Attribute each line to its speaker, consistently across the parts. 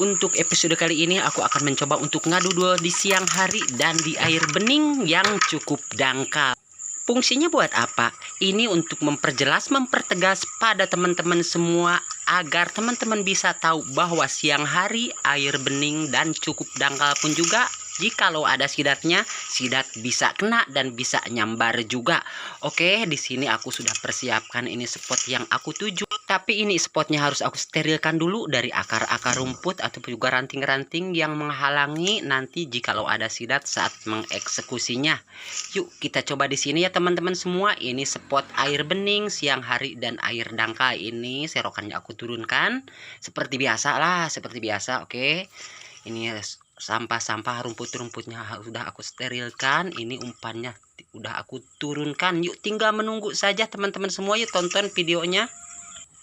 Speaker 1: Untuk episode kali ini aku akan mencoba untuk ngadu duel di siang hari dan di air bening yang cukup dangkal. Fungsinya buat apa? Ini untuk memperjelas, mempertegas pada teman-teman semua agar teman-teman bisa tahu bahwa siang hari, air bening dan cukup dangkal pun juga jikalau ada sidatnya, sidat bisa kena dan bisa nyambar juga. Oke, di sini aku sudah persiapkan ini spot yang aku tuju. Tapi ini spotnya harus aku sterilkan dulu dari akar-akar rumput ataupun juga ranting-ranting yang menghalangi nanti jikalau ada sidat saat mengeksekusinya. Yuk kita coba di sini ya teman-teman semua. Ini spot air bening siang hari dan air dangkal. Ini serokannya aku turunkan seperti biasa lah, seperti biasa. Oke. Ini sampah-sampah rumput-rumputnya sudah aku sterilkan. Ini umpannya udah aku turunkan. Yuk tinggal menunggu saja teman-teman semua. Yuk tonton videonya.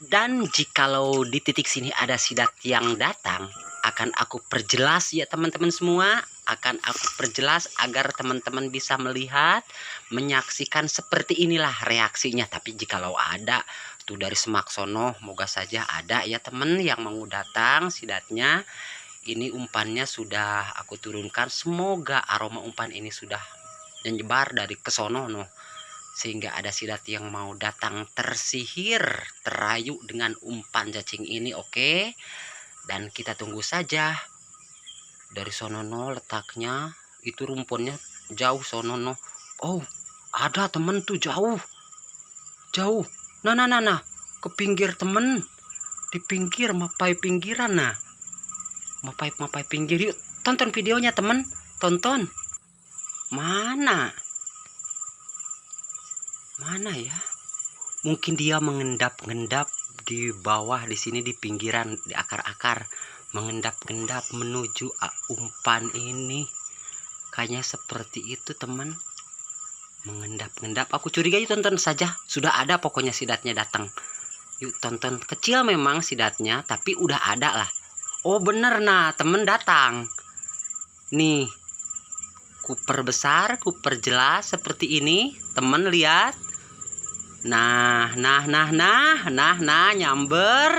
Speaker 1: Dan jikalau di titik sini ada sidat yang datang, akan aku perjelas ya teman-teman semua. Akan aku perjelas agar teman-teman bisa melihat, menyaksikan seperti inilah reaksinya. Tapi jikalau ada tuh dari semak sono, moga saja ada ya teman yang mau datang sidatnya. Ini umpannya sudah aku turunkan. Semoga aroma umpan ini sudah menyebar dari kesono no, sehingga ada sidat yang mau datang tersihir, terayu dengan umpan cacing ini. Oke. Dan kita tunggu saja. Dari sonono letaknya itu rumpunnya jauh sonono. Oh, ada temen tuh jauh. Jauh. Nah. Ke pinggir temen. Di pinggir mapai pinggiran nah. Mapai pinggir. Yuk tonton videonya temen. Tonton. Mana ya? Mungkin dia mengendap-endap di bawah di sini di pinggiran, di akar-akar, mengendap-endap menuju umpan ini. Kayaknya seperti itu teman. Mengendap-endap. Aku curiga, yuk tonton saja. Sudah ada pokoknya sidatnya datang. Yuk tonton. Kecil memang sidatnya, tapi udah ada lah. Oh bener nah, temen datang. Nih. Kuper besar, kuper jelas seperti ini. Temen lihat. Nah, nyamber.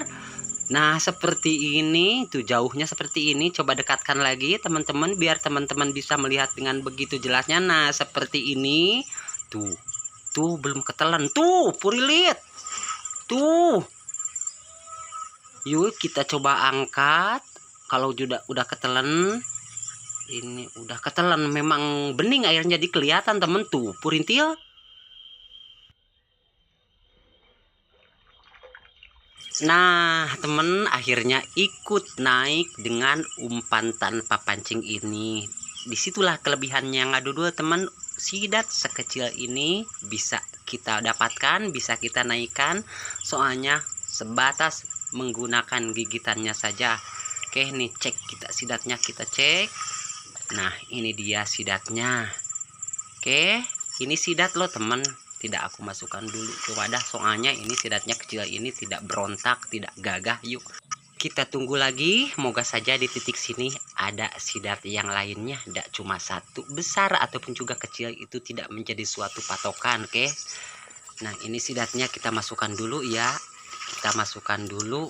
Speaker 1: Nah, seperti ini. Tuh jauhnya seperti ini. Coba dekatkan lagi teman-teman biar teman-teman bisa melihat dengan begitu jelasnya. Nah, seperti ini. Tuh belum ketelan. Tuh, purilit. Tuh. Yuk kita coba angkat. Kalau udah ketelan. Ini udah ketelan, memang bening airnya jadi kelihatan temen tuh purintil. Nah temen akhirnya ikut naik dengan umpan tanpa pancing ini. Disitulah kelebihannya ngadu duel temen. Sidat sekecil ini bisa kita dapatkan, bisa kita naikkan, soalnya sebatas menggunakan gigitannya saja. Oke nih cek kita sidatnya, kita cek. Nah ini dia sidatnya. Oke, ini sidat loh teman. Tidak aku masukkan dulu ke wadah, soalnya ini sidatnya kecil, ini tidak berontak, tidak gagah. Yuk kita tunggu lagi. Moga saja di titik sini ada sidat yang lainnya, tidak cuma satu. Besar ataupun juga kecil itu tidak menjadi suatu patokan. Oke. Nah ini sidatnya kita masukkan dulu ya. Kita masukkan dulu,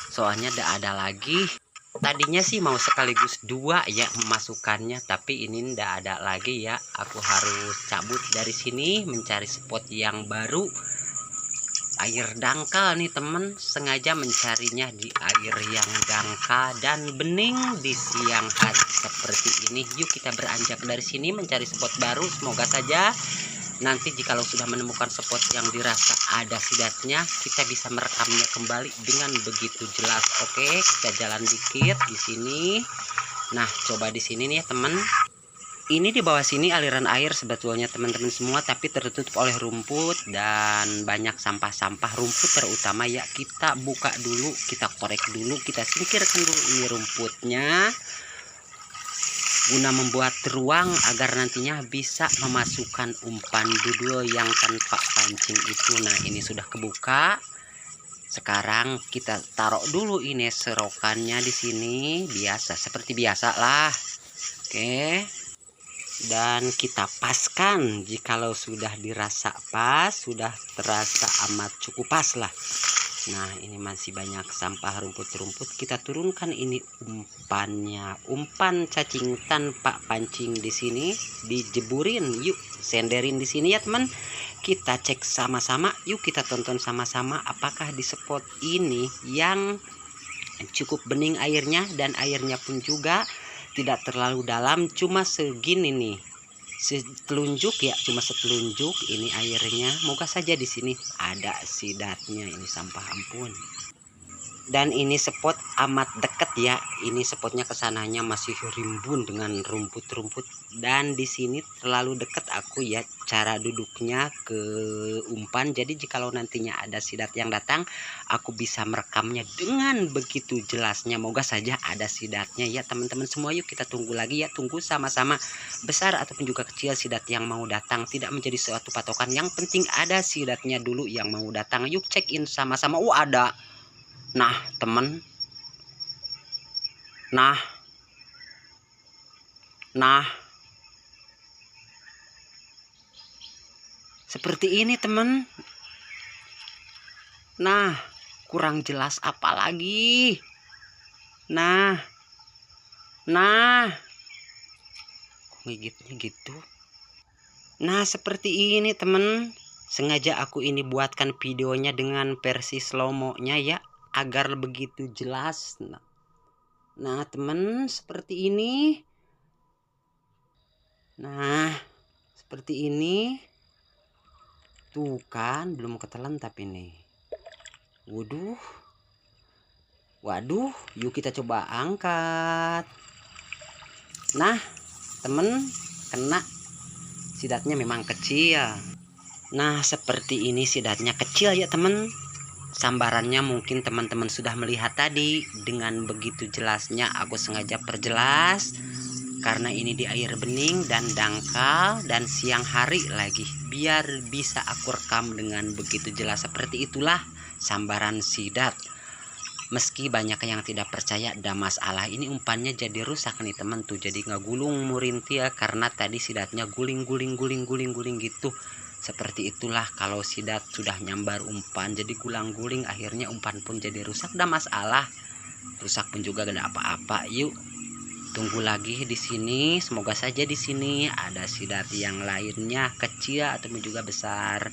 Speaker 1: soalnya tidak ada lagi. Tadinya sih mau sekaligus dua ya memasukkannya, tapi ini ndak ada lagi ya. Aku harus cabut dari sini mencari spot yang baru. Air dangkal nih temen, sengaja mencarinya di air yang dangkal dan bening di siang hari seperti ini. Yuk kita beranjak dari sini mencari spot baru. Semoga saja nanti jikalau sudah menemukan spot yang dirasa ada sidatnya, kita bisa merekamnya kembali dengan begitu jelas. Oke, kita jalan dikit di sini. Nah, coba di sini nih teman. Ini di bawah sini aliran air sebetulnya teman-teman semua, tapi tertutup oleh rumput dan banyak sampah-sampah rumput terutama ya. Kita buka dulu, kita korek dulu, kita singkirkan dulu ini rumputnya, guna membuat ruang agar nantinya bisa memasukkan umpan dudul yang tanpa pancing itu. Nah ini sudah kebuka. Sekarang kita taruh dulu ini serokannya di sini, biasa seperti biasa lah. Oke. Dan kita paskan. Jikalau sudah dirasa pas, sudah terasa amat cukup pas lah. Nah, ini masih banyak sampah rumput-rumput. Kita turunkan ini umpannya. Umpan cacing tanpa pancing di sini dijeburin. Yuk, senderin di sini ya, teman. Kita cek sama-sama. Yuk kita tonton sama-sama apakah di spot ini yang cukup bening airnya dan airnya pun juga tidak terlalu dalam, cuma segini nih. Setelunjuk ya, cuma setelunjuk ini airnya. Moga saja di sini ada sidatnya. Ini sampah, ampun. Dan ini spot amat deket ya. Ini spotnya kesananya masih rimbun dengan rumput-rumput. Dan di sini terlalu deket aku ya cara duduknya ke umpan. Jadi jikalau nantinya ada sidat yang datang, aku bisa merekamnya dengan begitu jelasnya. Moga saja ada sidatnya ya teman-teman semua. Yuk kita tunggu lagi ya. Tunggu sama-sama, besar ataupun juga kecil sidat yang mau datang. Tidak menjadi suatu patokan. Yang penting ada sidatnya dulu yang mau datang. Yuk check in sama-sama. Oh, ada. Nah temen, nah seperti ini temen. Nah, kurang jelas apa lagi. Nah kok ngigitnya gitu. Nah seperti ini temen. Sengaja aku ini buatkan videonya dengan versi slow-mo-nya ya, agar begitu jelas. Nah temen, seperti ini. Nah seperti ini. Tuh kan belum ketelan tapi nih. Waduh, yuk kita coba angkat. Nah temen, kena. Sidatnya memang kecil. Nah seperti ini sidatnya kecil ya temen. Sambarannya mungkin teman-teman sudah melihat tadi. Dengan begitu jelasnya aku sengaja perjelas, karena ini di air bening dan dangkal dan siang hari lagi, biar bisa aku rekam dengan begitu jelas. Seperti itulah sambaran sidat. Meski banyak yang tidak percaya ada masalah, ini umpannya jadi rusak nih teman tuh, jadi nggak gulung murintia karena tadi sidatnya guling gitu. Seperti itulah kalau sidat sudah nyambar umpan jadi gulang-guling, akhirnya umpan pun jadi rusak. Ada masalah, rusak pun juga gak ada apa-apa. Yuk tunggu lagi di sini. Semoga saja di sini ada sidat yang lainnya, kecil ataupun juga besar.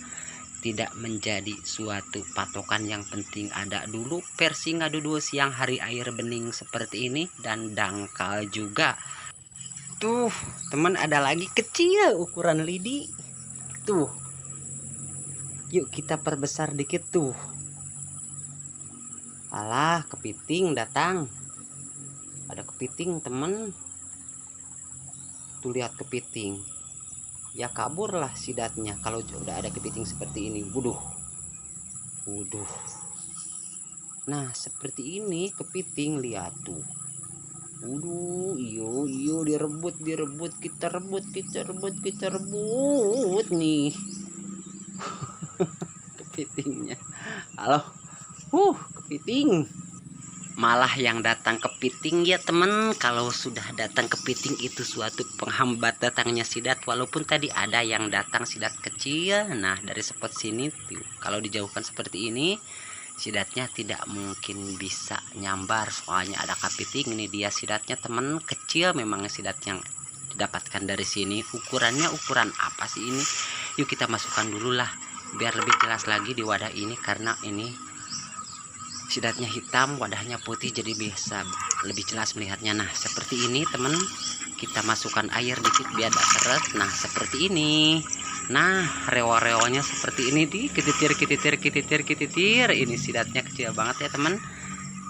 Speaker 1: Tidak menjadi suatu patokan, yang penting ada dulu versi ngadu dua siang hari air bening seperti ini dan dangkal juga. Tuh teman, ada lagi kecil ukuran lidi. Tuh, yuk kita perbesar dikit tuh. Alah, kepiting datang. Ada kepiting temen. Tuh lihat kepiting. Ya kaburlah sidatnya kalau udah ada kepiting seperti ini. Wuduh. Nah seperti ini kepiting, lihat tuh. Wuduh, iyo direbut, kita rebut nih. Kepitingnya. Halo. Kepiting. Malah yang datang kepiting ya temen. Kalau sudah datang kepiting itu suatu penghambat datangnya sidat. Walaupun tadi ada yang datang sidat kecil. Nah dari spot sini tuh, kalau dijauhkan seperti ini, sidatnya tidak mungkin bisa nyambar. Soalnya ada kepiting. Ini dia sidatnya temen, kecil memang sidat yang didapatkan dari sini. Ukurannya ukuran apa sih ini? Yuk kita masukkan dulu lah biar lebih jelas lagi di wadah ini, karena ini sidatnya hitam, wadahnya putih, jadi bisa lebih jelas melihatnya. Nah seperti ini temen, kita masukkan air dikit biar tak seret. Nah seperti ini. Nah rewa-rewanya seperti ini, di ketitir. Ini sidatnya kecil banget ya temen.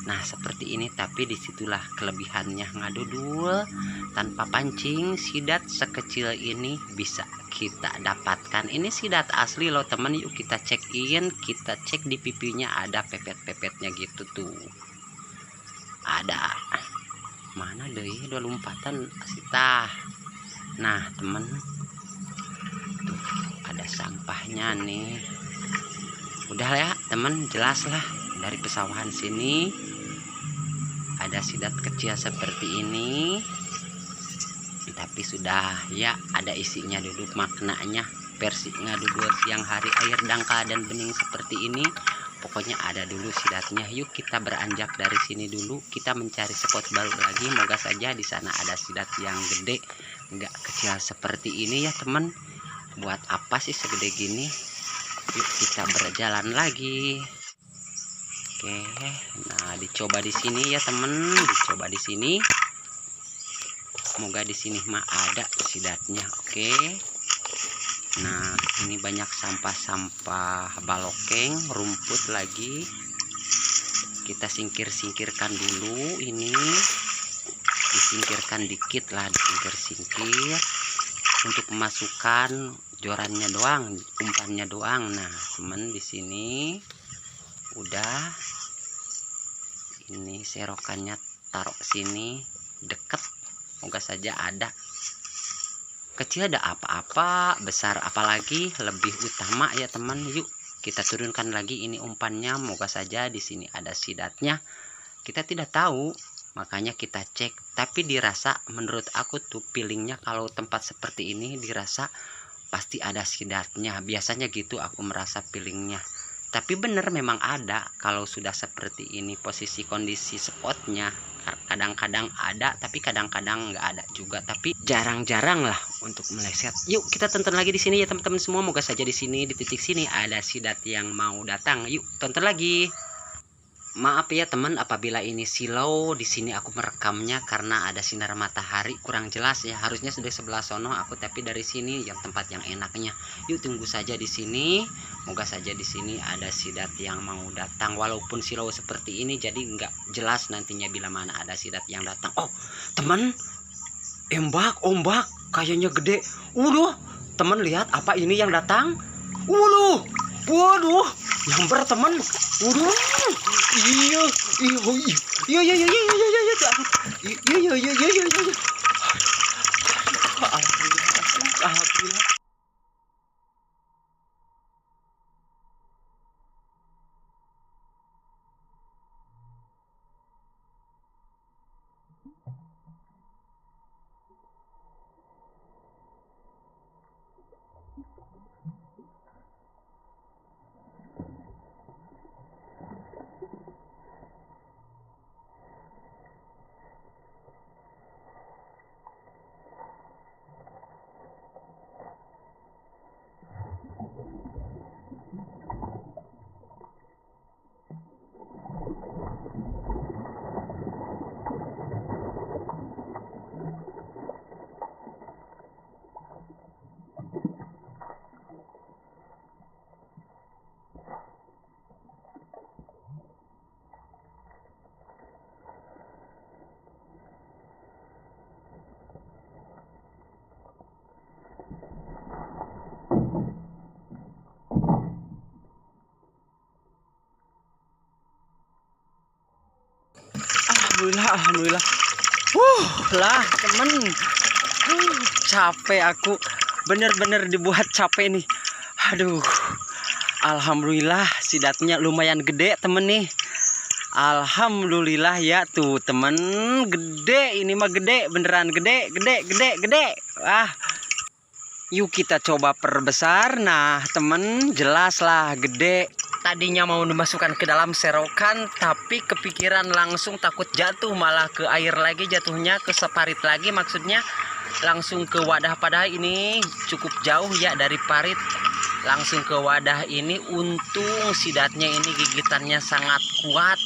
Speaker 1: Nah seperti ini, tapi disitulah kelebihannya ngadu dul tanpa pancing. Sidat sekecil ini bisa kita dapatkan. Ini sidat asli loh teman. Yuk kita check in, kita cek di pipinya ada pepet-pepetnya gitu tuh. Ada. Mana deh dua lompatan asitah. Nah temen, tuh ada sampahnya nih. Udah ya temen, jelas lah dari pesawahan sini ada sidat kecil seperti ini, tapi sudah ya ada isinya duduk maknanya. Versi ngadu dua siang hari air dangkal dan bening seperti ini. pokoknya ada dulu sidatnya. Yuk kita beranjak dari sini dulu, kita mencari spot baru lagi. Moga saja di sana ada sidat yang gede, nggak kecil seperti ini ya teman. Buat apa sih segede gini? Yuk kita berjalan lagi. Oke, nah dicoba di sini ya teman, dicoba di sini. Semoga di sini mah ada sidatnya. Oke. Nah, ini banyak sampah-sampah balokeng, rumput lagi. Kita singkir-singkirkan dulu ini. Disingkirkan dikit lah, disingkir-singkir. Untuk memasukkan jorannya doang, umpannya doang. Nah, teman di sini udah. Ini serokannya taruh sini deket. Moga saja ada. Kecil ada apa-apa, besar apalagi lebih utama ya teman. Yuk kita turunkan lagi ini umpannya. Moga saja di sini ada sidatnya. Kita tidak tahu, makanya kita cek. Tapi dirasa menurut aku tuh feelingnya kalau tempat seperti ini dirasa pasti ada sidatnya. Biasanya gitu aku merasa feelingnya. Tapi bener memang ada kalau sudah seperti ini posisi kondisi spotnya. Kadang-kadang ada, tapi kadang-kadang nggak ada juga. Tapi jarang-jarang lah untuk meleset. Yuk kita tonton lagi di sini ya teman-teman semua. Moga saja di sini di titik sini ada sidat yang mau datang. Yuk tonton lagi. Maaf ya teman apabila ini silau di sini aku merekamnya karena ada sinar matahari kurang jelas ya. Harusnya sudah sebelah sono aku, tapi dari sini yang tempat yang enaknya. Yuk tunggu saja di sini. Moga saja di sini ada sidat yang mau datang. Walaupun silau seperti ini jadi nggak jelas nantinya bila mana ada sidat yang datang. Oh teman, ombak kayaknya gede. Teman lihat apa ini yang datang? Waduh, nyamber teman. Iya. Alhamdulillah. Alhamdulillah. Lah temen, capek aku, bener-bener dibuat capek nih. Aduh, alhamdulillah sidatnya lumayan gede temen nih. Alhamdulillah ya tuh temen, gede ini mah gede, beneran gede. Wah, yuk kita coba perbesar. Nah temen, jelas lah gede. Tadinya mau dimasukkan ke dalam serokan, tapi kepikiran langsung takut jatuh, malah ke air lagi jatuhnya, ke separit lagi maksudnya, langsung ke wadah. Padahal ini cukup jauh ya dari parit, langsung ke wadah ini. Untung sidatnya ini gigitannya sangat kuat,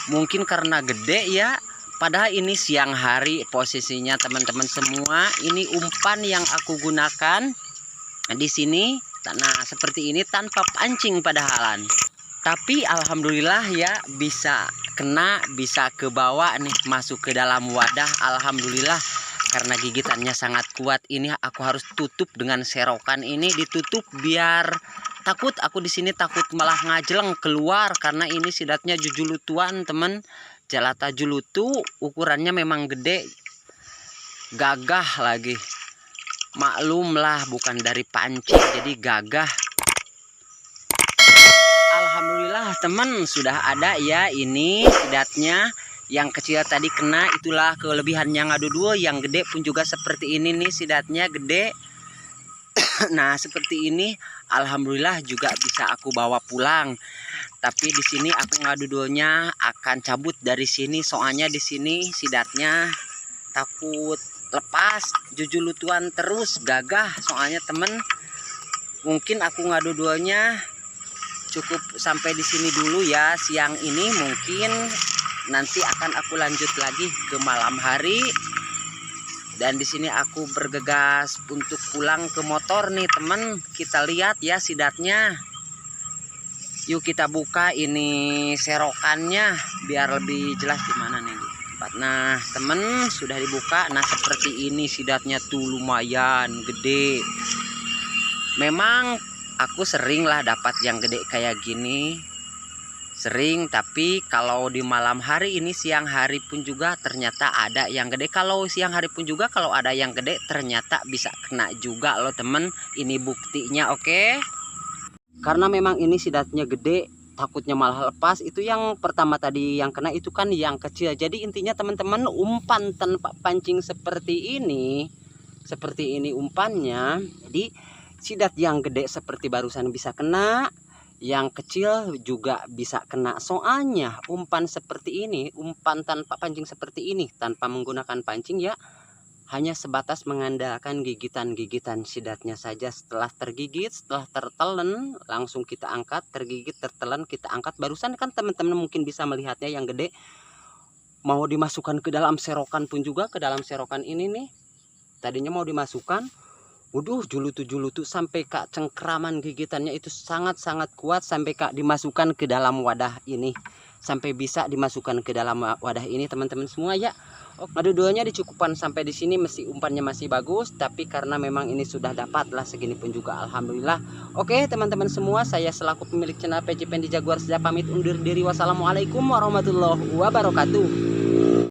Speaker 1: mungkin karena gede ya. Padahal ini siang hari posisinya teman-teman semua. Ini umpan yang aku gunakan di sini. Nah seperti ini tanpa pancing padahalan, tapi alhamdulillah ya bisa kena, bisa ke bawah nih, masuk ke dalam wadah. Alhamdulillah karena gigitannya sangat kuat. Ini aku harus tutup dengan serokan ini, ditutup biar takut aku di sini, takut malah ngajeleng keluar karena ini sidatnya jujulutuan temen, jalata julutu. Ukurannya memang gede, gagah lagi. Maklumlah bukan dari pancing jadi gagah. Alhamdulillah teman, sudah ada ya ini sidatnya. Yang kecil tadi kena, itulah kelebihannya ngadu dua. Yang gede pun juga seperti ini nih, sidatnya gede. Nah, seperti ini alhamdulillah juga bisa aku bawa pulang. Tapi di sini aku ngadudonya akan cabut dari sini, soalnya di sini sidatnya takut lepas, jujulutuan terus gagah. Soalnya temen, mungkin aku ngadudonya cukup sampai di sini dulu ya siang ini. Mungkin nanti akan aku lanjut lagi ke malam hari. Dan di sini aku bergegas untuk pulang ke motor nih temen. Kita lihat ya sidatnya. Yuk kita buka ini serokannya biar lebih jelas gimana nih tempat. Nah temen, sudah dibuka. Nah seperti ini sidatnya tuh lumayan gede. Memang aku sering lah dapat yang gede kayak gini, sering. Tapi kalau di malam hari ini, siang hari pun juga ternyata ada yang gede. Kalau siang hari pun juga kalau ada yang gede ternyata bisa kena juga loh temen. Ini buktinya, oke. Karena memang ini sidatnya gede, takutnya malah lepas. Itu yang pertama tadi yang kena itu kan yang kecil. Jadi intinya teman-teman, umpan tanpa pancing seperti ini umpannya. Jadi sidat yang gede seperti barusan bisa kena, yang kecil juga bisa kena. Soalnya umpan seperti ini, umpan tanpa pancing seperti ini tanpa menggunakan pancing ya, hanya sebatas mengandalkan gigitan-gigitan sidatnya saja. Setelah tergigit, setelah tertelan, langsung kita angkat. Tergigit, tertelan, kita angkat. Barusan kan teman-teman mungkin bisa melihatnya yang gede mau dimasukkan ke dalam serokan pun juga, ke dalam serokan ini nih. Tadinya mau dimasukkan, waduh, julutu-julutu sampai kak cengkraman gigitannya itu sangat-sangat kuat, sampai kak dimasukkan ke dalam wadah ini. Sampai bisa dimasukkan ke dalam wadah ini teman-teman semua ya. Dua-duanya dicukupkan sampai di sini, meski umpannya masih bagus. Tapi karena memang ini sudah dapat lah segini pun juga alhamdulillah. Oke teman-teman semua, saya selaku pemilik channel PJ Pendi Jaguar sudah pamit undur diri. Wassalamualaikum warahmatullahi wabarakatuh.